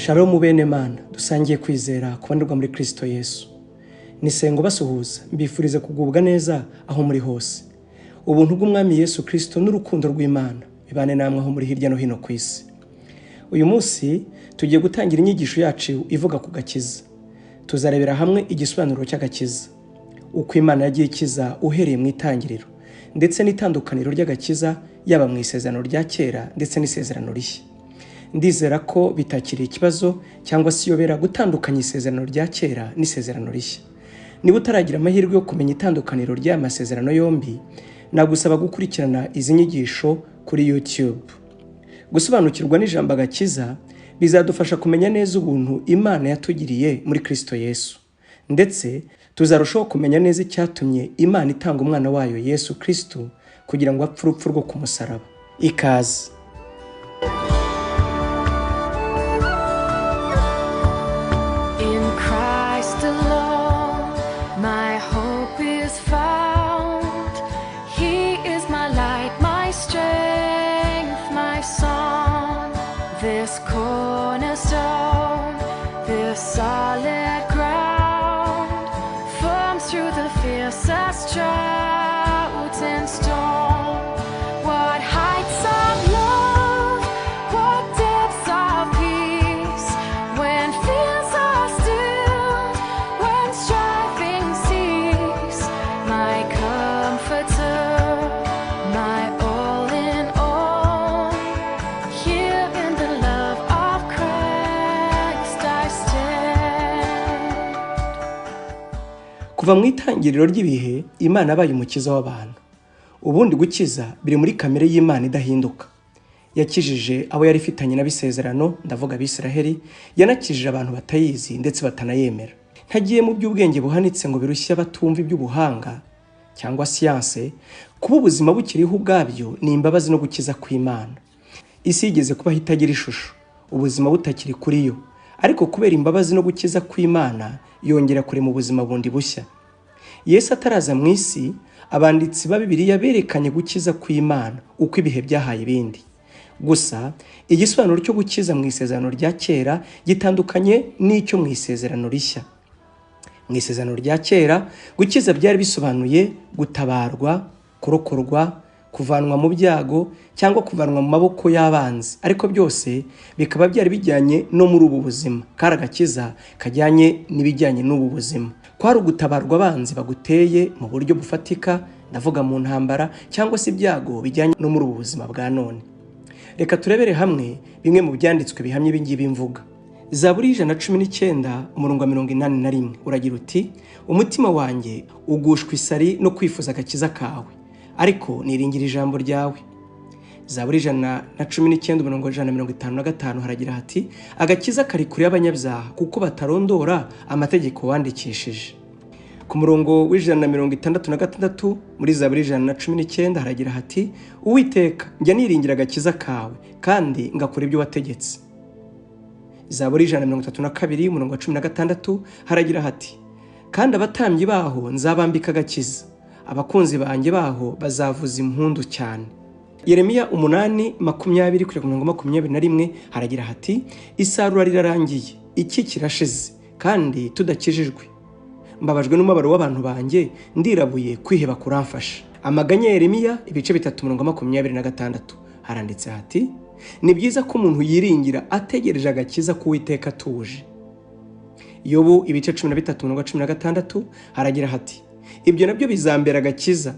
Shalom bene Mana, dusangiye kwizera kubanirwa muri Kristo Yesu. Nisengo basuhuza, mbifurize kugubwa neza aho muri hose. Ubuntu bw'Umwami Yesu Kristo n'urukundo rw'Imana bibane namwe aho muri hirya no hino ku isi. Uyu munsi tugiye gutangira inyigisho yacu ivuga ku gakiza. Tuzarebera hamwe igisobanuro cy'agakiza. Uko Imana yagiye ikiza uhereye mu itangiriro, ndetse n'itandukaniro ry'agakiza yaba mu isezerano rya kera ndetse n'isezerano rishya. Ndizera ko bitakiri ikibazo cyangwa se yobera gutandukanya isezerano rya kera n'isezerano rishya. Niba utaragira amahirwe yo kumenya itandukaniro ry'amasezerano yombi, nagusaba gukurikirana izi nyigisho kuri YouTube. Gusobanukirwa n'ijambo agakiza bizadufasha kumenya neza ubuntu Imana yatugiriye muri Kristo Yesu. Ndetse tuzarushaho kumenya neza icyatumye Imana itanga umwana wayo Yesu Kristo kugira ngo apfe urupfu rwo ku musaraba. Ikaze. This cornerstone, this solid ground, forms through the fiercest drought and storm. What heights of love, what depths of peace, when fears are stilled, when striving cease. My comforter, my all in all, here in the love of Christ I stand. Kuva mu itangiriro ry'ibihe, Imana abaye umukiza w'abantu. Ubundi gukiza biri muri kamere y'Imana idahinduka. Yakijije abo yari ifitanye n'abisezerano, ndavuga Abisiraheli, yanakijije abantu batayizi ndetse batanayemera. Ntagiye mu by'ubwenge buhanitse ngo birushye abatumva iby'ubuhanga cyangwa siyanse, kuba ubuzima bukiriho ubwabyo ni imbabazi no gukiza kw'Imana. Isi yigeze kuba itagira ishusho, ubuzima butakiri kuri yo, ariko kubera imbabazi no gukiza kw'Imana yongera kure mu buzima bundi bushya. Yesu ataraza mu isi, abanditsi ba Bibiliya berekanye gukiza kw'Imana uko ibihe byahaye ibindi. Gusa igisobanuro cyo gukiza mu isezerano rya kera gitandukanye n'icyo mu isezerano rishya. Mu isezerano rya kera gukiza byari bisobanuye gutabarwa, kurokorwa, kuvanwa mu byago cyangwa kuvanwa mu maboko y'abanzi, ariko byose bikaba byari bijyanye no muri ubu buzima. Kari agakiza kajyanye n'ibijyanye n'ubu buzima. Kwari ugutabarwa abanzi baguteye mu buryo bufatika, ndavuga mu ntambara cyangwa se ibyago bijyanye no muri ubu buzima bwa none. Reka turebere hamwe bimwe mu byanditswe bihamye ibingibi mvuga. Zaburi 119 umurongo wa 81 uragira uti, umutima wanjye ugushwa isari no kwifuza agakiza kawe, ariko niringira ijambo ryawe. Zaburi 119 umurongo wa 155 haragira hati, agakiza kari kure y'abanyabyaha kuko batarondora amategeko wandikishije. Ku murongo w'166 muri Zaburi 119 haragira hati, Uwiteka njya niringira agakiza kawe kandi ngakora ibyo wategetse. Zaburi 132 umurongo wa 16 haragira hati, kandi abatambyi baho nzabambika agakiza, abakunzi banjye baho bazavuza impundu cyane. Yeremiya 8:20-21 haragira hati, isarura rirarangiye, iki kirashize, kandi tudakijijwe. Mbabajwe n'umubabaro w'abantu banjye, ndirabuye kwiheba kuramfasha. Amaganya ya Yeremiya ibice 3:26 haranditse hati, ni byiza ko umuntu yiringira ategereje agakiza k'Uwiteka atuje. Yobu ibice 13:16 haragira hati, ibyo nabyo bizambera agakiza,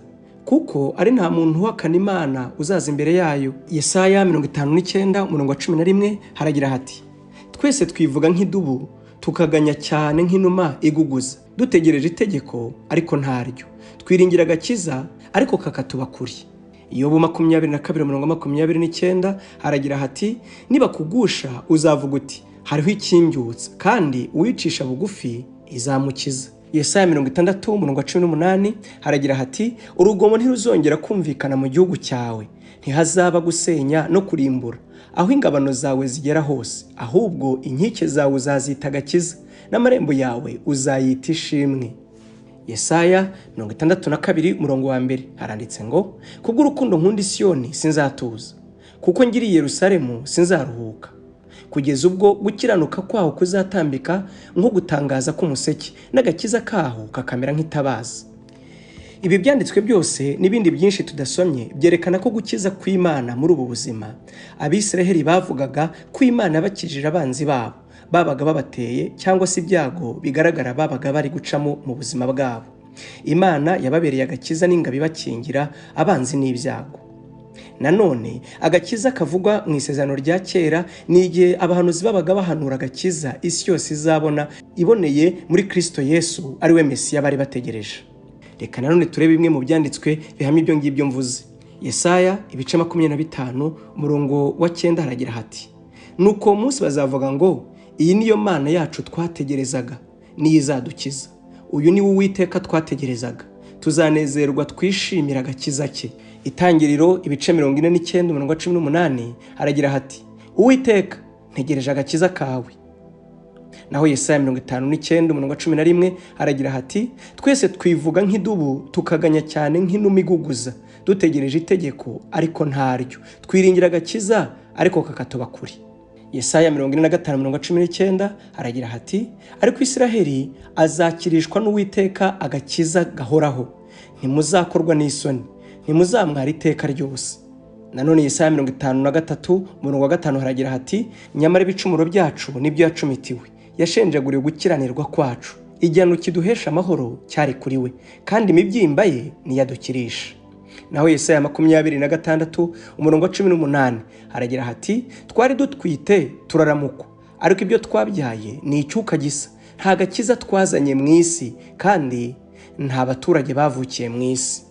kuko ari nta muntu uhakana Imana uzaza imbere yayo. Yesaya 59 umurongo wa 11 haragira hati, twese twivuga nk'idubu, tukaganya cyane nk'inuma iguguza, dutegereje itegeko ariko ntaryo, twiringira agakiza ariko kakatuba kuri. Yobu 22 umurongo wa 29 haragira hati, niba kugusha uzavuga uti, hariho ikimbyutsa, kandi uwicisha bugufi izamukiza. Yesaya 60 umurongo wa 18 haragira hati, urugomo ntiruzongera kumvikana mu gihugu cyawe, ntihazaba gusenya no kurimbura aho ingabano zawe zigera hose, ahubwo inkike zawe uzazita agakiza, n'amarembo yawe uzayita ishimwe. Yesaya 62 umurongo wa 1 haranditse ngo, kubw'urukundo nkunda Siyoni sinzatuza, kuko ngiriye Yerusalemu sinzaruhuka, kugeza ubwo gukiranuka kwaho kuzatambika nko gutangaza k'umuseke n'agakiza kaho kakamera nk'itabaza. Ibi byanditswe byose n'ibindi byinshi tudasomye byerekana ko gukiza kw'Imana muri ubu buzima Abisiraheli bavugaga ko Imana yabakijije abanzi babo babaga babateye cyangwa se ibyago bigaragara babaga bari gucamo mu buzima bwabo. Imana yababereye agakiza n'ingabo ibakingira abanzi n'ibyago. Nanone agakiza kavugwa mu isezerano rya kera ni igihe abahanuzi babaga bahanura agakiza isi yose izabona iboneye muri Kristo Yesu ari we Mesiya bari bategereje. Reka nanone turebe bimwe mu byanditswe bihamya ibyo ngibyo mvuze. Yesaya ibice 25 umurongo wa 9 haragira hati: nuko umunsi bazavuga ngo iyi niyo Mana yacu twategerezaga niyo izadukiza, uyu ni Uwiteka twategerezaga, tuzanezerwa twishimira agakiza cye. Itangiriro ibice 49 umurongo wa 18 haragira hati: Uwiteka ntegereje agakiza kawe. Naho Yesaya 59 umurongo wa 11 haragira hati: twese twivuga nk'idubu tukaganya cyane nk'inuma iguguza, dutegereje itegeko ariko ntaryo, twiringira agakiza ariko kakatoba kuri. Yesaya 45 umurongo wa 19 haragira hati: ariko Isiraheli azakirishwa n'Uwiteka agakiza gahoraho, ntimuzakorwa n'isoni, ntimuzamwara iteka ryose. Nanone Yesaya 53 umurongo wa 5 haragira hati: nyamara ibicumuro byacu nibyo yacumitiwe, yashenjaguriwe gukiranirwa kwacu, igihano kiduhesha amahoro cyari kuri we, kandi imibyimba ye niyadukirisha. Naho Yesaya 26 umurongo wa 18 haragira hati: twari dutwite turaramukwa, ariko ibyo twabyaye ni icyuka gisa, nta gakiza twazanye mu isi kandi nta baturage bavukiye mu isi.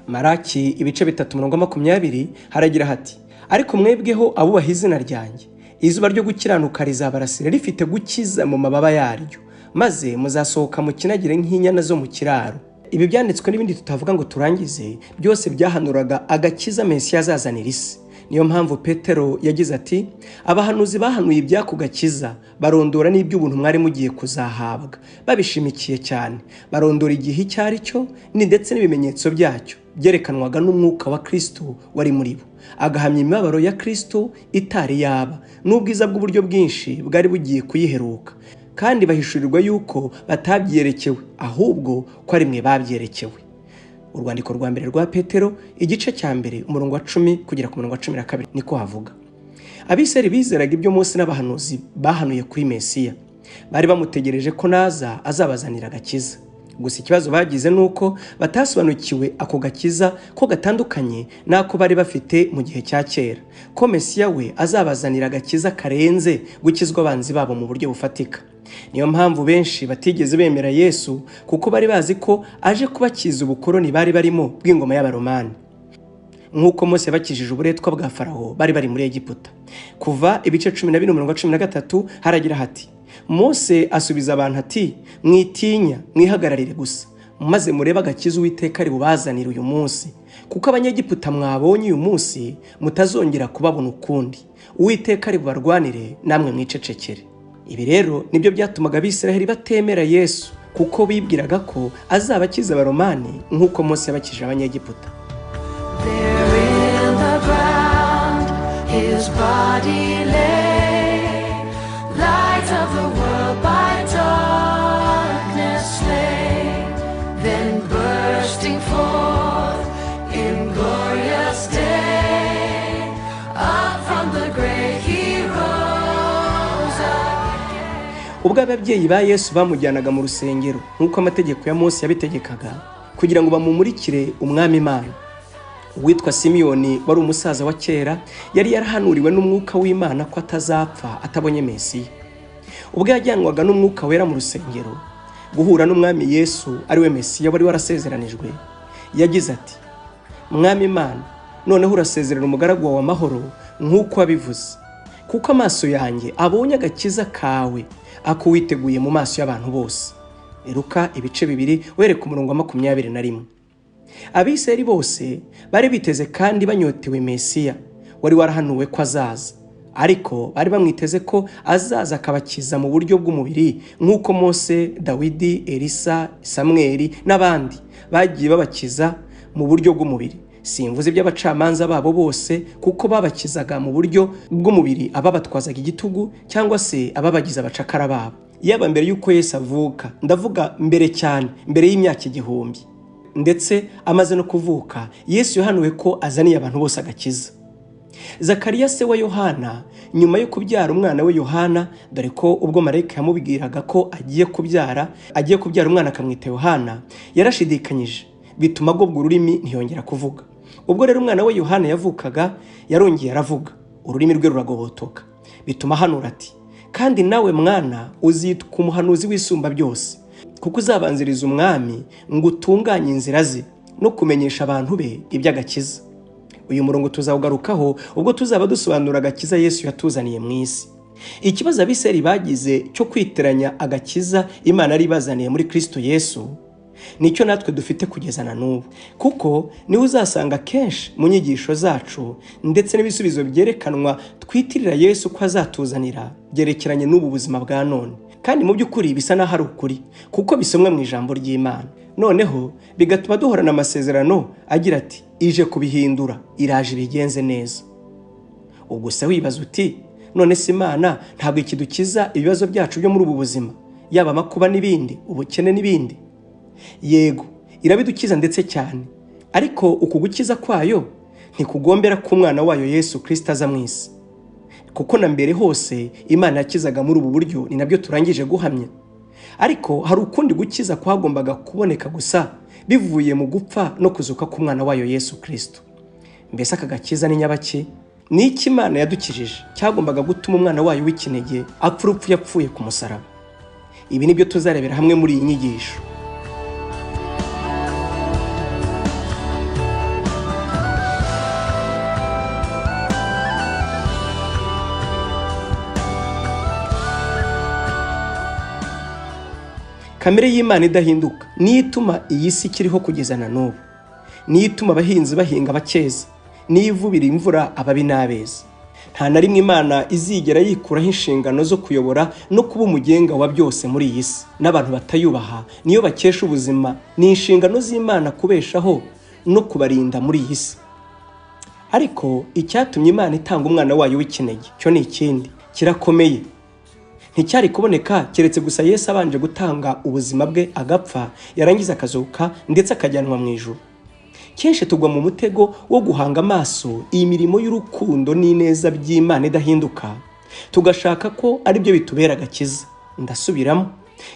Maraki ibice 3 umurongo wa 20 haragira hati: ariko mwebweho abubaha izina ryanjye, izuba ryo gukiranuka rizabarasira rifite gukiza mu mababa yaryo, maze muzasohoka mu kinagire nk'inyana zo mu kiraro. Ibi byanditswe n'ibindi tutavuga ngo turangize byose byahanuraga agakiza Mesiya azazanira isi. Niyo mpamvu Petero yagize ati: abahanuzi bahanuye ibyako gakiza, barondora n'iby'ubuntu mwari mugiye kuzahabwa, babishimikiye cyane, barondora igihe icyari cyo ni ndetse n'ibimenyetso byacyo byerekanwaga n'umwuka wa Kristo wari muri bo, agahamya imibabaro ya Kristo itari yaba n'ubwiza bw'uburyo bwinshi bwari bugiye kuyiheruka, kandi bahishurirwa yuko batabyerekewe ahubwo ko ari mwe babyerekewe. Urwandiko rwa mbere rwa Petero igice cya mbere umurongo wa 10 kugera ku murongo wa 12 niko havuga. Abisiraheli bizeraga ibyo Mose n'abahanuzi bahanuye kuri Mesiya, bari bamutegereje ko naza azabazanira agakiza. Gusa ikibazo bagize nuko batasobanukiwe ako gakiza ko gatandukanye nako bari bafite mu gihe cya kera, ko Mesiya we azabazanira agakiza karenze gukizwa abanzi babo mu buryo bufatika. Niyo mpamvu benshi batigeze bemera Yesu, kuko bari bazi ko aje kubakiza ubukoroni bari barimo bw'ingoma y'Abaromani. Nk'uko Mose yabakijije uburetwa bwa Farawo bari bari muri Egiputa. Kuva ibice 12 umurongo wa 13 haragira hati: Mose asubiza abantu ati: mwitinya, mwihagararire gusa, maze murebe agakiza Uwiteka ari bubazanira uyu munsi, kuko abanyegiputa mwabonye uyu munsi mutazongera kubabona ukundi. Uwiteka ari bubarwanire, namwe mwicecekere. Ibi rero nibyo byatumaga Abisiraheli batemera Yesu, kuko bibwiraga ko azabakiza Abaromani nk'uko Mose yabakije abanyegiputa. There in the ground his body lay, light of the world by darkness slain, then bursting forth in glorious day, up from the grave he rose again. Ubwo ababyeyi ba Yesu bamujyanaga mu rusengero nk'uko amategeko ya Mose yabitegekaga, kugira ngo bamumurikire umwami Imana, uwitwa Simiyoni wari umusaza wa kera yari yarahanuriwe n'umwuka w'Imana ko atazapfa atabonye Mesiya. Ubwo yajyanwaga n'umwuka wera mu rusengero guhura n'umwami Yesu ari we Mesiya wari warasezeranijwe, yagize ati: mwami Imana, noneho urasezerera umugaragu wawe amahoro nk'uko wabivuze, kuko amaso yanjye abonye agakiza kawe akuwiteguye mu maso y'abantu bose. Luka ibice 2 were ku murongo wa 21. Abisiraheli bose bari biteze kandi banyotewe Mesiya wari warahanuwe ko azaza, ariko bari bamwiteze ko azaza akabakiza mu buryo bw'umubiri nk'uko Mose, Dawidi, Elisa, Samweli n'abandi bagiye babakiza mu buryo bw'umubiri, simvuze iby'abacamanza babo bose kuko babakizaga mu buryo bw'umubiri, ababatwazaga igitugu cyangwa se ababagize abacakara babo. Yaba mbere y'uko Yesu avuka, ndavuga mbere cyane, mbere y'imyaka 1000, ndetse amaze no kuvuka, Yesu yahanuwe ko azaniye abantu bose agakiza. Zakariya se wa Yohana, nyuma yo kubyara umwana we Yohana, dore ko ubwo marayika yamubwiraga ko agiye kubyara umwana akamwita Yohana, yarashidikanyije bituma agobwa ururimi ntiyongera kuvuga. Ubwo rero umwana we Yohana yavukaga, yarongeye aravuga, ururimi rwe ruragobotoka, bituma hanura ati, kandi nawe mwana uzitwa umuhanuzi w'isumba byose, kuko uzabanziriza umwami ngo utunganye inzira ze no kumenyesha abantu be iby'agakiza. Uyu murongo tuzawugarukaho ubwo tuzaba dusobanura agakiza Yesu yatuzaniye mu isi. Ikibazo abiseri bagize cyo kwiteranya agakiza Imana ari bazaniye muri Kristo Yesu, nicyo natwe dufite kugeza na n'ubu, kuko niwe uzasanga kenshi mu nyigisho zacu ndetse n'ibisubizo byerekanwa twitirira Yesu ko azatuzanira byerekeranye n'ubu buzima bwa none. Kandi mu by'ukuri bisa naho ari ukuri, kuko bisomwa mu ijambo ry'Imana. Noneho bigatuma duhorana amasezerano agira ati, ije kubihindura, iraje bigenze neza. Ubwo se wibaza uti, none se Imana ntabwo ikidukiza ibibazo byacu byo muri ubu buzima, yaba amakuba n'ibindi, ubukene n'ibindi? Yego, irabidukiza ndetse cyane, ariko uku gukiza kwayo ntikugombera ko umwana wayo Yesu Kristo aza mu isi, kuko na mbere hose Imana yakizaga muri ubu buryo, ni nabyo turangije guhamya. Ariko hari ukundi gukiza kwagombaga kuboneka gusa bivuye mu gupfa no kuzuka k'umwana wayo Yesu Kristo. Mbese aka gakiza ni nyabaki? Ni iki Imana yadukijije cyagombaga gutuma umwana wayo w'ikinege apfa urupfu yapfuye ku musaraba? Ibi nibyo tuzarebera hamwe muri iyi nyigisho. Kamere y'Imana idahinduka niyo ituma iyi si ikiriho kugeza na n'ubu, niyo ituma abahinzi bahinga bakeza, niyo ivubira imvura ababi n'abeza. Nta na rimwe Imana izigera yikuraho inshingano zo kuyobora no kuba umugenga wa byose muri iyi si. N'abantu batayubaha niyo bakesha ubuzima, ni inshingano z'Imana kubeshaho no kubarinda muri iyi si. Ariko icyatumye Imana itanga umwana wayo w'ikinege cyo ni ikindi, kirakomeye. Nticyari kuboneka keretse gusa Yesu abanje gutanga ubuzima bwe agapfa, yarangiza akazuka ndetse akajyanwa mu ijuru. Kenshi tugwa mu mutego wo guhanga amaso iyi mirimo y'urukundo n'ineza by'Imana idahinduka, tugashaka ko ari byo bitubera agakiza. Ndasubiramo,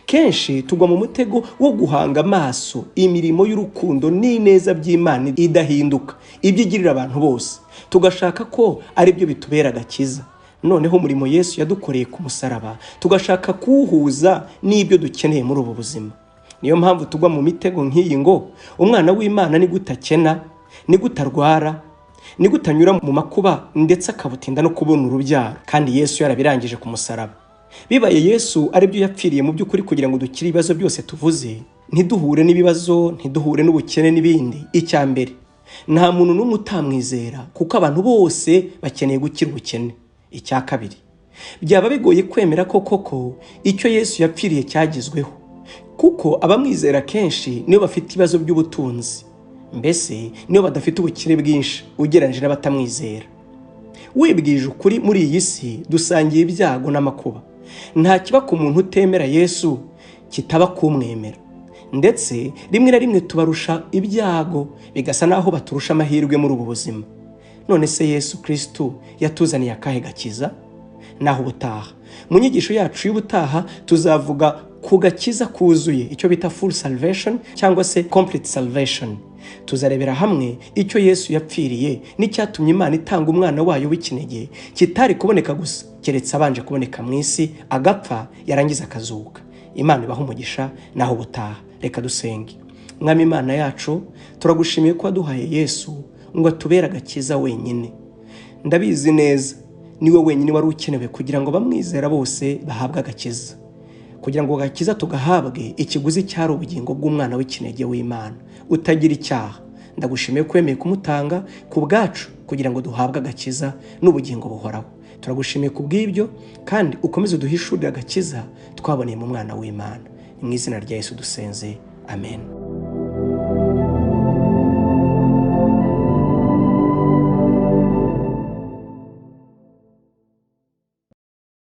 kenshi tugwa mu mutego wo guhanga amaso iyi mirimo y'urukundo n'ineza by'Imana idahinduka, ibyo igirira abantu bose, tugashaka ko ari byo bitubera agakiza. Noneho umurimo Yesu yadukoreye ku musaraba tugashaka kuwuhuza n'ibyo dukeneye muri ubu buzima. Niyo mpamvu tugwa mu mitego nk'iyi ngo umwana w'Imana ni gutakena, ni gutarwara, ni gutanyura mu makuba ndetse akabutinda no kubona urubyaro, kandi Yesu yarabirangije ku musaraba. Bibaye Yesu ari byo yapfiriye mu by'ukuri kugira ngo dukire ibibazo byose tuvuze, ntiduhure n'ibibazo, ntiduhure n'ubukene n'ibindi. Icya mbere, nta muntu n'umwe utamwizera kuko abantu bose bakeneye gukira ubukene. Icya kabiri, byaba bigoye kwemera ko koko icyo Yesu yapfiriye cyagezweho, kuko abamwizera kenshi niyo bafite ibibazo by'ubutunzi, mbese niyo badafite ubukire bwinshi ugereranyije n'abatamwizera. Wibwije ukuri, muri iyi si dusangiye ibyago n'amakuba. Nta kiba ku muntu utemera Yesu kitaba kumwemera, ndetse rimwe na rimwe tubarusha ibyago bigasa naho baturusha amahirwe muri ubu buzima. None se Yesu Kristo yatuzaniye akahe gakiza? Naho ubutaha mu nyigisho yacu y'ubutaha tuzavuga ku gakiza kuzuye, icyo bita full salvation cyangwa se complete salvation. Tuzarebera hamwe icyo Yesu yapfiriye n'icyatumye Imana itanga umwana wayo w'ikinege, kitari kuboneka gusa keretse abanje kuboneka mu isi agapfa yarangiza akazuka. Imana ibaha umugisha. Naho ubutaha reka dusenge. Mwami Imana yacu, turagushimiye ko waduhaye Yesu ngo atubere agakiza wenyine. Ndabizi neza niwe wenyine wari ukenewe kugira ngo bamwizera bose bahabwe agakiza. Kugira ngo agakiza tugahabwe, ikiguzi cyari ubugingo bw'umwana w'ikinege w'Imana utagira icyaha. Ndagushimiye ko wemeye kumutanga ku bwacu kugira ngo duhabwe agakiza n'ubugingo buhoraho. Turagushimiye ku bw'ibyo, kandi ukomeze uduhishurire agakiza twaboneye mu mwana w'Imana. Mu izina rya Yesu dusenze, amen.